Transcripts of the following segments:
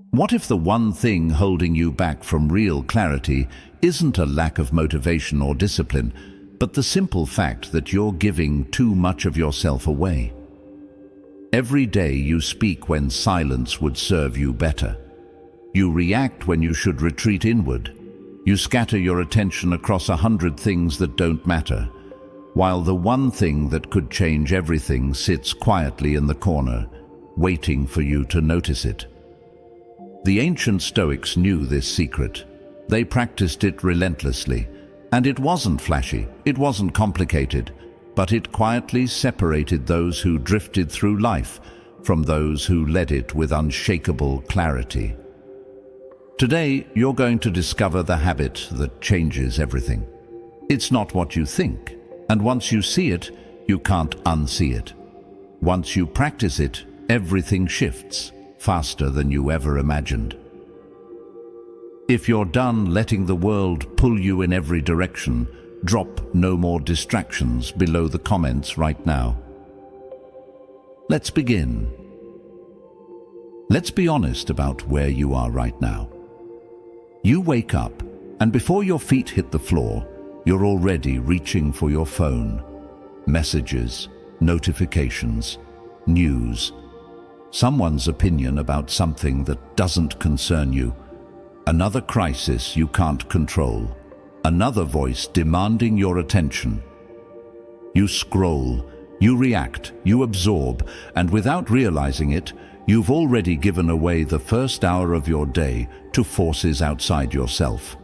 What if the one thing holding you back from real clarity isn't a lack of motivation or discipline, but the simple fact that you're giving too much of yourself away? Every day you speak when silence would serve you better. You react when you should retreat inward. You scatter your attention across 100 things that don't matter, while the one thing that could change everything sits quietly in the corner, waiting for you to notice it. The ancient Stoics knew this secret. They practiced it relentlessly, and it wasn't flashy, it wasn't complicated, but it quietly separated those who drifted through life from those who led it with unshakable clarity. Today, you're going to discover the habit that changes everything. It's not what you think, and once you see it, you can't unsee it. Once you practice it, everything shifts faster than you ever imagined. If you're done letting the world pull you in every direction, drop "no more distractions" below the comments right now. Let's begin. Let's be honest about where you are right now. You wake up, and before your feet hit the floor, you're already reaching for your phone. Messages, notifications, news, someone's opinion about something that doesn't concern you, another crisis you can't control, another voice demanding your attention. You scroll, you react, you absorb, and without realizing it, you've already given away the first hour of your day to forces outside yourself.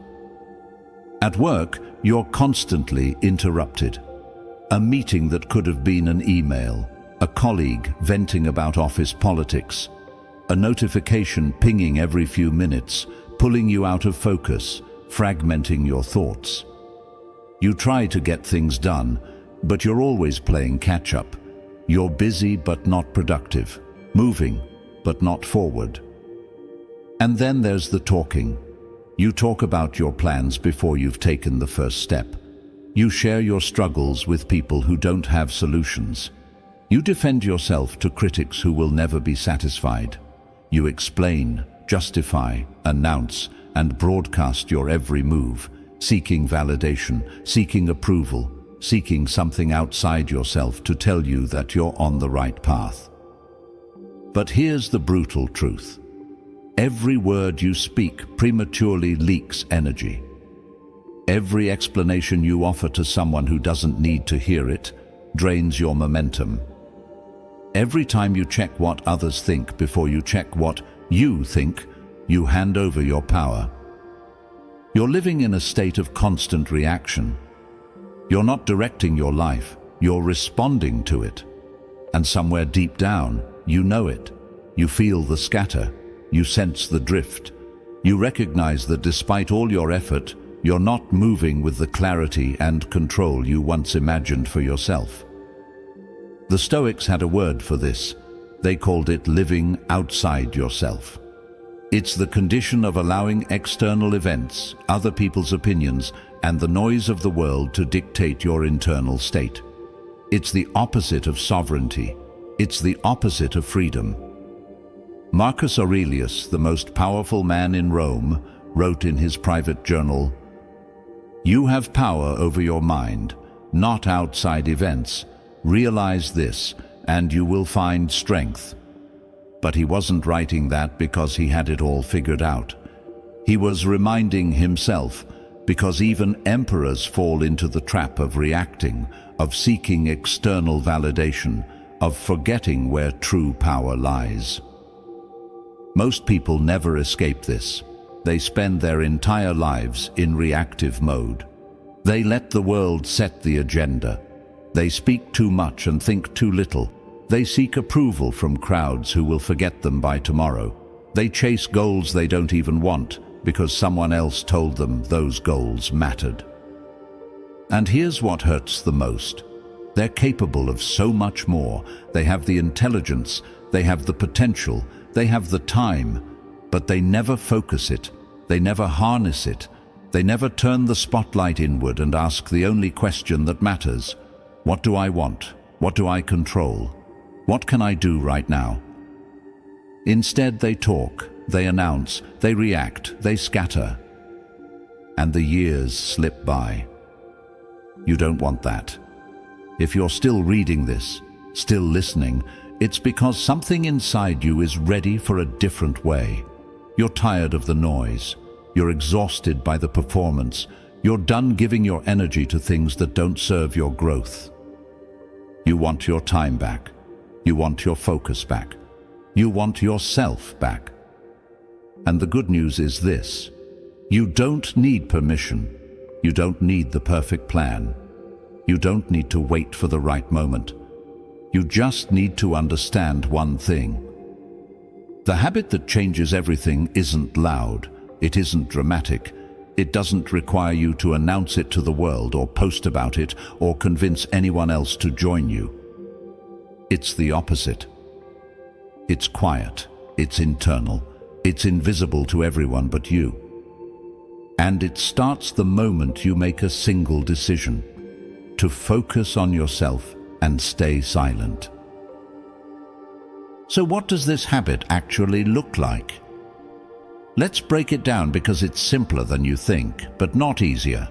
At work, you're constantly interrupted. A meeting that could have been an email, a colleague venting about office politics, a notification pinging every few minutes, pulling you out of focus, fragmenting your thoughts. You try to get things done, but you're always playing catch-up. You're busy but not productive, moving but not forward. And then there's the talking. You talk about your plans before you've taken the first step. You share your struggles with people who don't have solutions. You defend yourself to critics who will never be satisfied. You explain, justify, announce, and broadcast your every move, seeking validation, seeking approval, seeking something outside yourself to tell you that you're on the right path. But here's the brutal truth. Every word you speak prematurely leaks energy. Every explanation you offer to someone who doesn't need to hear it drains your momentum. Every time you check what others think before you check what you think, you hand over your power. You're living in a state of constant reaction. You're not directing your life, you're responding to it. And somewhere deep down, you know it. You feel the scatter. You sense the drift. You recognize that despite all your effort, you're not moving with the clarity and control you once imagined for yourself. The Stoics had a word for this. They called it living outside yourself. It's the condition of allowing external events, other people's opinions, and the noise of the world to dictate your internal state. It's the opposite of sovereignty. It's the opposite of freedom. Marcus Aurelius, the most powerful man in Rome, wrote in his private journal, "You have power over your mind, not outside events. Realize this, and you will find strength." But he wasn't writing that because he had it all figured out. He was reminding himself, because even emperors fall into the trap of reacting, of seeking external validation, of forgetting where true power lies. Most people never escape this. They spend their entire lives in reactive mode. They let the world set the agenda. They speak too much and think too little. They seek approval from crowds who will forget them by tomorrow. They chase goals they don't even want because someone else told them those goals mattered. And here's what hurts the most. They're capable of so much more. They have the intelligence, they have the potential, they have the time, but they never focus it. They never harness it. They never turn the spotlight inward and ask the only question that matters. What do I want? What do I control? What can I do right now? Instead, they talk, they announce, they react, they scatter. And the years slip by. You don't want that. If you're still reading this, still listening, it's because something inside you is ready for a different way. You're tired of the noise. You're exhausted by the performance. You're done giving your energy to things that don't serve your growth. You want your time back. You want your focus back. You want yourself back. And the good news is this: you don't need permission. You don't need the perfect plan. You don't need to wait for the right moment. You just need to understand one thing. The habit that changes everything isn't loud. It isn't dramatic. It doesn't require you to announce it to the world or post about it or convince anyone else to join you. It's the opposite. It's quiet. It's internal. It's invisible to everyone but you. And it starts the moment you make a single decision: to focus on yourself and stay silent. So what does this habit actually look like? Let's break it down, because it's simpler than you think, but not easier.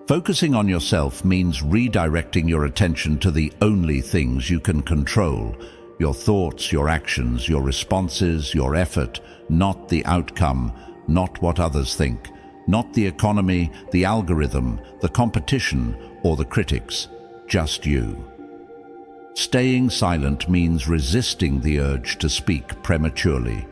Focusing on yourself means redirecting your attention to the only things you can control: your thoughts, your actions, your responses, your effort, not the outcome, not what others think, not the economy, the algorithm, the competition, or the critics, just you. Staying silent means resisting the urge to speak prematurely,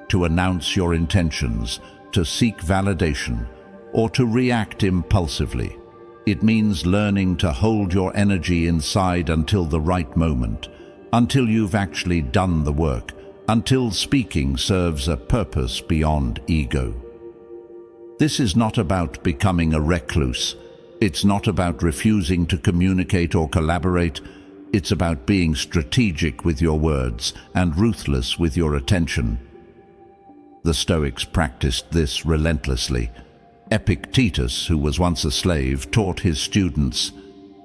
to announce your intentions, to seek validation, or to react impulsively. It means learning to hold your energy inside until the right moment, until you've actually done the work, until speaking serves a purpose beyond ego. This is not about becoming a recluse. It's not about refusing to communicate or collaborate. It's about being strategic with your words and ruthless with your attention. The Stoics practiced this relentlessly. Epictetus, who was once a slave, taught his students,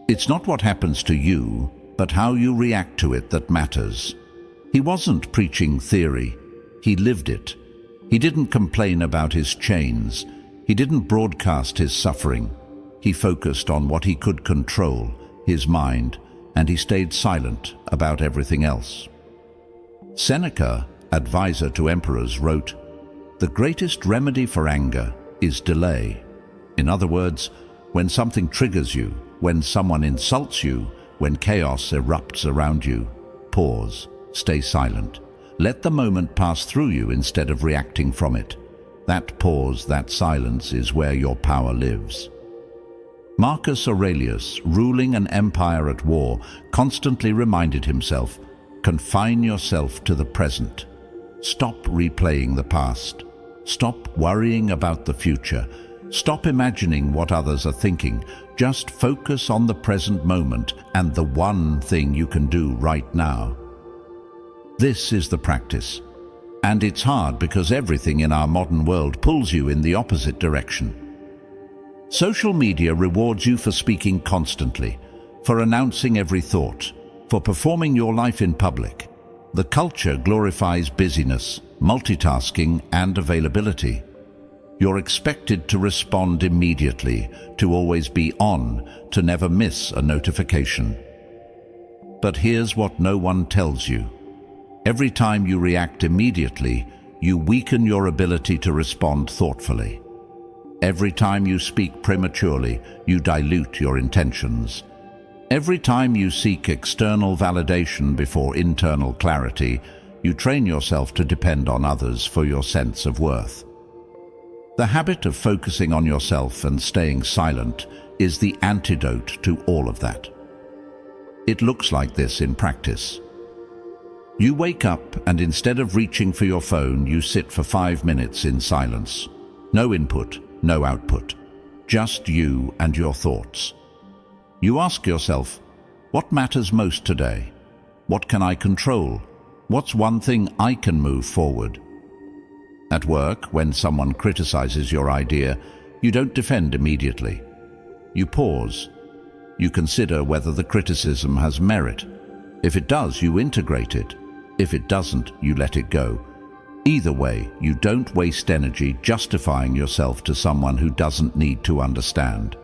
"It's not what happens to you, but how you react to it that matters." He wasn't preaching theory. He lived it. He didn't complain about his chains. He didn't broadcast his suffering. He focused on what he could control, his mind, and he stayed silent about everything else. Seneca, advisor to emperors, wrote, "The greatest remedy for anger is delay." In other words, when something triggers you, when someone insults you, when chaos erupts around you, pause, stay silent. Let the moment pass through you instead of reacting from it. That pause, that silence is where your power lives. Marcus Aurelius, ruling an empire at war, constantly reminded himself, confine yourself to the present. Stop replaying the past. Stop worrying about the future. Stop imagining what others are thinking. Just focus on the present moment and the one thing you can do right now. This is the practice. And it's hard because everything in our modern world pulls you in the opposite direction. Social media rewards you for speaking constantly, for announcing every thought, for performing your life in public. The culture glorifies busyness, multitasking, and availability. You're expected to respond immediately, to always be on, to never miss a notification. But here's what no one tells you. Every time you react immediately, you weaken your ability to respond thoughtfully. Every time you speak prematurely, you dilute your intentions. Every time you seek external validation before internal clarity, you train yourself to depend on others for your sense of worth. The habit of focusing on yourself and staying silent is the antidote to all of that. It looks like this in practice. You wake up and instead of reaching for your phone, you sit for 5 minutes in silence. No input, no output. Just you and your thoughts. You ask yourself, what matters most today? What can I control? What's one thing I can move forward? At work, when someone criticizes your idea, you don't defend immediately. You pause. You consider whether the criticism has merit. If it does, you integrate it. If it doesn't, you let it go. Either way, you don't waste energy justifying yourself to someone who doesn't need to understand.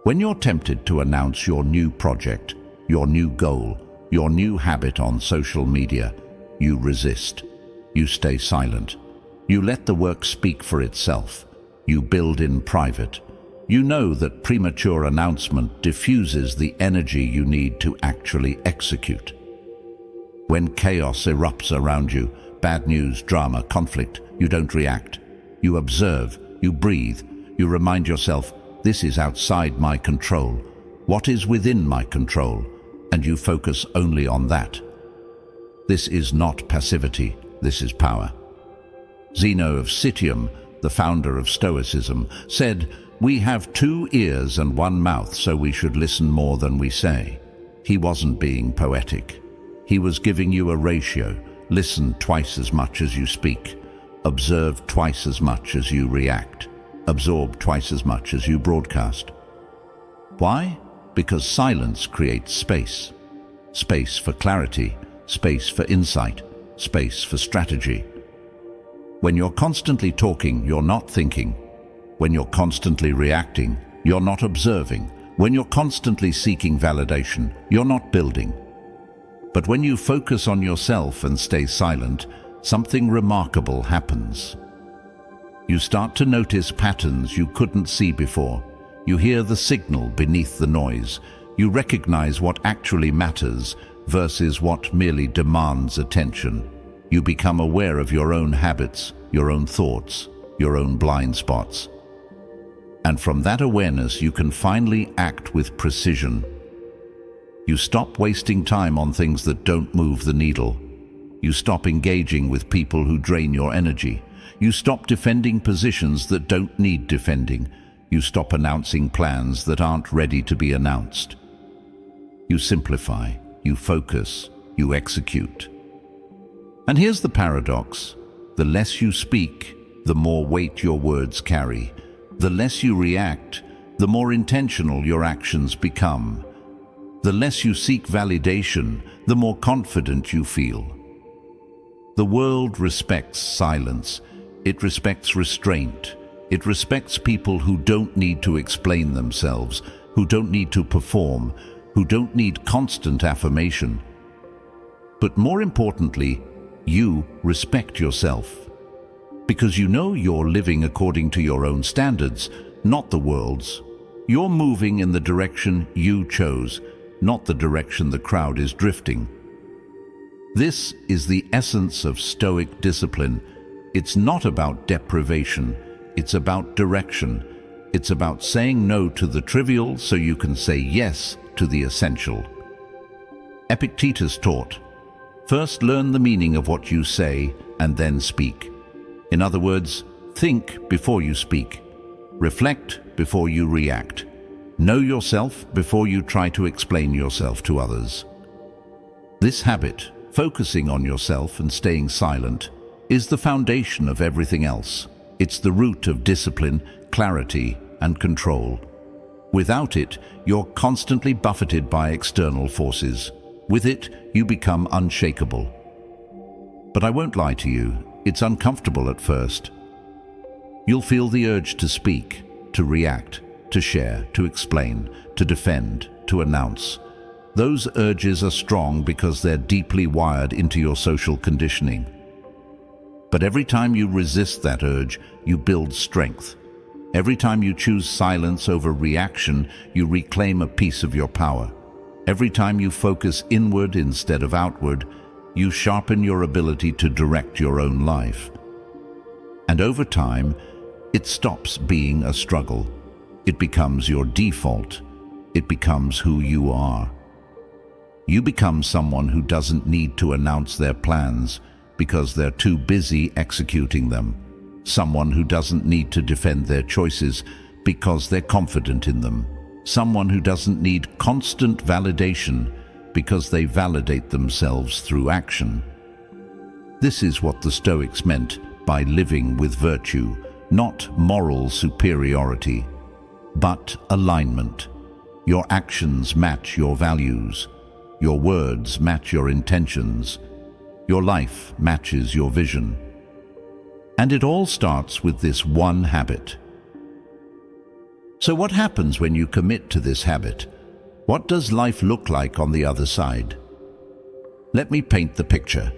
When you're tempted to announce your new project, your new goal, your new habit on social media, you resist. You stay silent. You let the work speak for itself. You build in private. You know that premature announcement diffuses the energy you need to actually execute. When chaos erupts around you, bad news, drama, conflict, you don't react. You observe, you breathe, you remind yourself, this is outside my control. What is within my control? And you focus only on that. This is not passivity, this is power. Zeno of Citium, the founder of Stoicism, said, "We have 2 ears and 1 mouth, so we should listen more than we say." He wasn't being poetic. He was giving you a ratio. Listen twice as much as you speak. Observe twice as much as you react. Absorb twice as much as you broadcast. Why? Because silence creates space. Space for clarity, space for insight, space for strategy. When you're constantly talking, you're not thinking. When you're constantly reacting, you're not observing. When you're constantly seeking validation, you're not building. But when you focus on yourself and stay silent, something remarkable happens. You start to notice patterns you couldn't see before. You hear the signal beneath the noise. You recognize what actually matters versus what merely demands attention. You become aware of your own habits, your own thoughts, your own blind spots. And from that awareness, you can finally act with precision. You stop wasting time on things that don't move the needle. You stop engaging with people who drain your energy. You stop defending positions that don't need defending. You stop announcing plans that aren't ready to be announced. You simplify, you focus, you execute. And here's the paradox. The less you speak, the more weight your words carry. The less you react, the more intentional your actions become. The less you seek validation, the more confident you feel. The world respects silence. It respects restraint. It respects people who don't need to explain themselves, who don't need to perform, who don't need constant affirmation. But more importantly, you respect yourself. Because you know you're living according to your own standards, not the world's. You're moving in the direction you chose, not the direction the crowd is drifting. This is the essence of Stoic discipline. It's not about deprivation, it's about direction. It's about saying no to the trivial so you can say yes to the essential. Epictetus taught, first learn the meaning of what you say and then speak. In other words, think before you speak. Reflect before you react. Know yourself before you try to explain yourself to others. This habit, focusing on yourself and staying silent, is the foundation of everything else. It's the root of discipline, clarity, and control. Without it, you're constantly buffeted by external forces. With it, you become unshakable. But I won't lie to you, it's uncomfortable at first. You'll feel the urge to speak, to react, to share, to explain, to defend, to announce. Those urges are strong because they're deeply wired into your social conditioning. But every time you resist that urge, you build strength. Every time you choose silence over reaction, you reclaim a piece of your power. Every time you focus inward instead of outward, you sharpen your ability to direct your own life. And over time, it stops being a struggle. It becomes your default. It becomes who you are. You become someone who doesn't need to announce their plans because they're too busy executing them. Someone who doesn't need to defend their choices because they're confident in them. Someone who doesn't need constant validation because they validate themselves through action. This is what the Stoics meant by living with virtue, not moral superiority, but alignment. Your actions match your values. Your words match your intentions. Your life matches your vision. And it all starts with this one habit. So what happens when you commit to this habit? What does life look like on the other side? Let me paint the picture.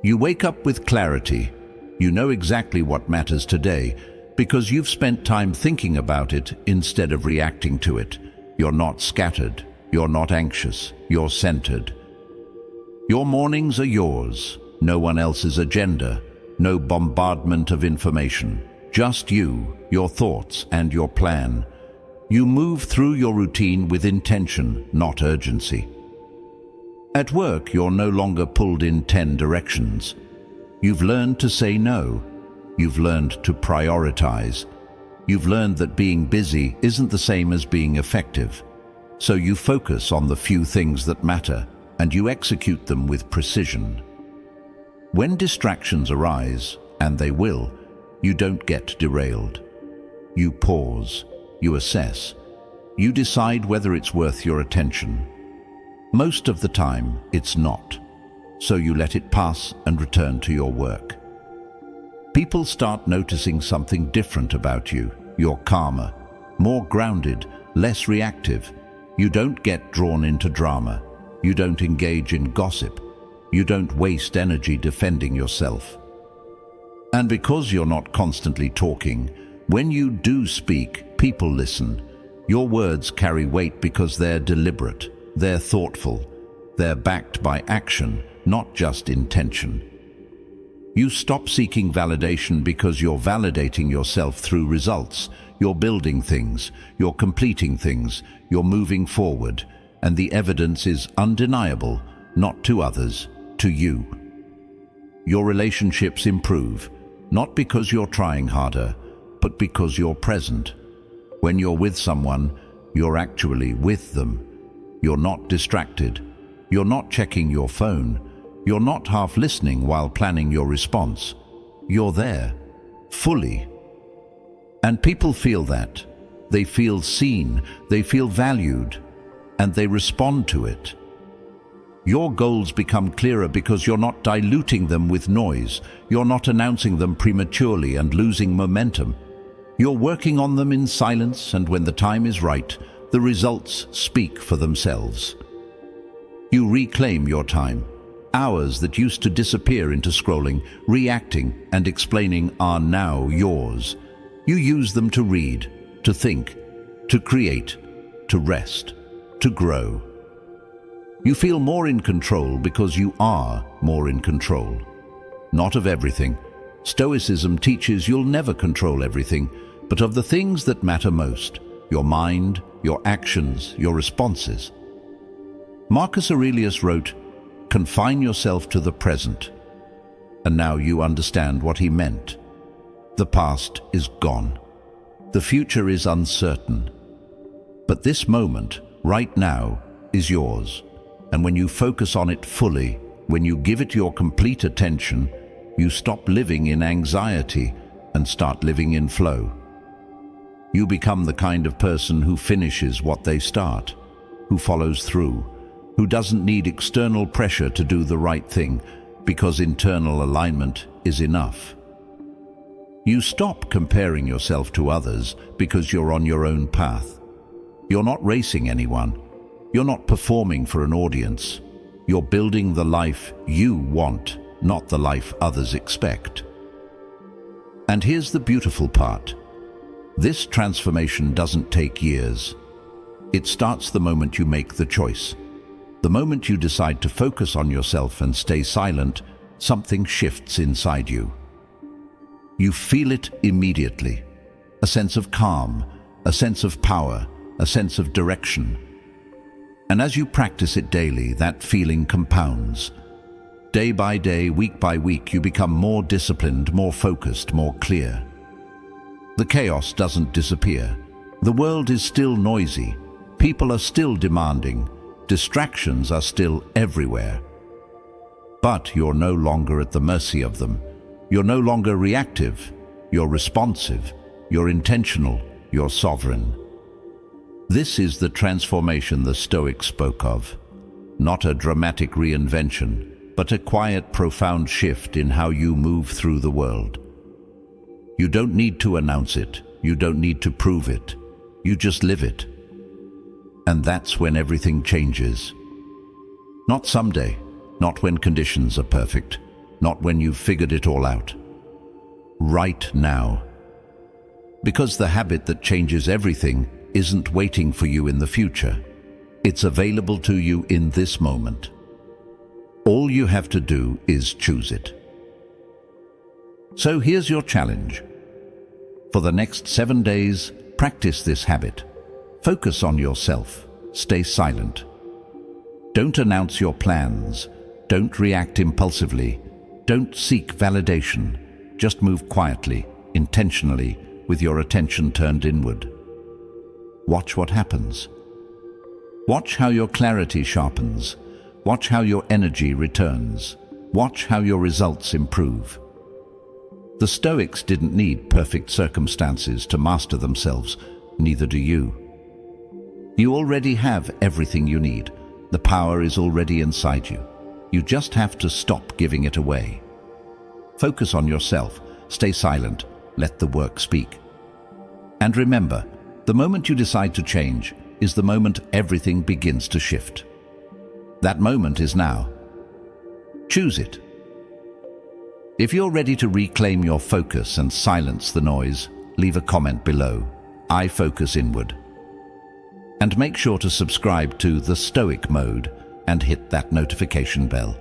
You wake up with clarity. You know exactly what matters today because you've spent time thinking about it instead of reacting to it. You're not scattered. You're not anxious. You're centered. Your mornings are yours. No one else's agenda. No bombardment of information. Just you, your thoughts, and your plan. You move through your routine with intention, not urgency. At work, you're no longer pulled in 10 directions. You've learned to say no. You've learned to prioritize. You've learned that being busy isn't the same as being effective. So you focus on the few things that matter, and you execute them with precision. When distractions arise, and they will, you don't get derailed. You pause. You assess. You decide whether it's worth your attention. Most of the time, it's not. So you let it pass and return to your work. People start noticing something different about you. You're calmer, more grounded, less reactive. You don't get drawn into drama. You don't engage in gossip. You don't waste energy defending yourself. And because you're not constantly talking, when you do speak, people listen. Your words carry weight because they're deliberate. They're thoughtful. They're backed by action, not just intention. You stop seeking validation because you're validating yourself through results. You're building things. You're completing things. You're moving forward. And the evidence is undeniable, not to others, to you. Your relationships improve, not because you're trying harder, but because you're present. When you're with someone, you're actually with them. You're not distracted. You're not checking your phone. You're not half listening while planning your response. You're there, fully. And people feel that. They feel seen, they feel valued, and they respond to it. Your goals become clearer because you're not diluting them with noise. You're not announcing them prematurely and losing momentum. You're working on them in silence, and when the time is right, the results speak for themselves. You reclaim your time. Hours that used to disappear into scrolling, reacting, and explaining are now yours. You use them to read, to think, to create, to rest, to grow. You feel more in control because you are more in control. Not of everything. Stoicism teaches you'll never control everything, but of the things that matter most: your mind, your actions, your responses. Marcus Aurelius wrote, "Confine yourself to the present." And now you understand what he meant. The past is gone. The future is uncertain. But this moment, right now, is yours. And when you focus on it fully, when you give it your complete attention, you stop living in anxiety and start living in flow. You become the kind of person who finishes what they start, who follows through, who doesn't need external pressure to do the right thing because internal alignment is enough. You stop comparing yourself to others because you're on your own path. You're not racing anyone. You're not performing for an audience. You're building the life you want, not the life others expect. And here's the beautiful part. This transformation doesn't take years. It starts the moment you make the choice. The moment you decide to focus on yourself and stay silent, something shifts inside you. You feel it immediately. A sense of calm, a sense of power, a sense of direction. And as you practice it daily, that feeling compounds. Day by day, week by week, you become more disciplined, more focused, more clear. The chaos doesn't disappear. The world is still noisy. People are still demanding. Distractions are still everywhere. But you're no longer at the mercy of them. You're no longer reactive. You're responsive. You're intentional. You're sovereign. This is the transformation the Stoics spoke of. Not a dramatic reinvention, but a quiet, profound shift in how you move through the world. You don't need to announce it. You don't need to prove it. You just live it. And that's when everything changes. Not someday, not when conditions are perfect, not when you've figured it all out. Right now. Because the habit that changes everything isn't waiting for you in the future. It's available to you in this moment. All you have to do is choose it. So here's your challenge. For the next 7 days, practice this habit. Focus on yourself. Stay silent. Don't announce your plans. Don't react impulsively. Don't seek validation. Just move quietly, intentionally, with your attention turned inward. Watch what happens. Watch how your clarity sharpens. Watch how your energy returns. Watch how your results improve. The Stoics didn't need perfect circumstances to master themselves, neither do you. You already have everything you need. The power is already inside you. You just have to stop giving it away. Focus on yourself. Stay silent. Let the work speak. And remember, the moment you decide to change is the moment everything begins to shift. That moment is now. Choose it. If you're ready to reclaim your focus and silence the noise, leave a comment below. I focus inward. And make sure to subscribe to the Stoic Mode and hit that notification bell.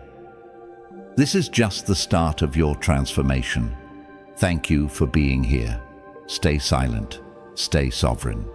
This is just the start of your transformation. Thank you for being here. Stay silent. Stay sovereign.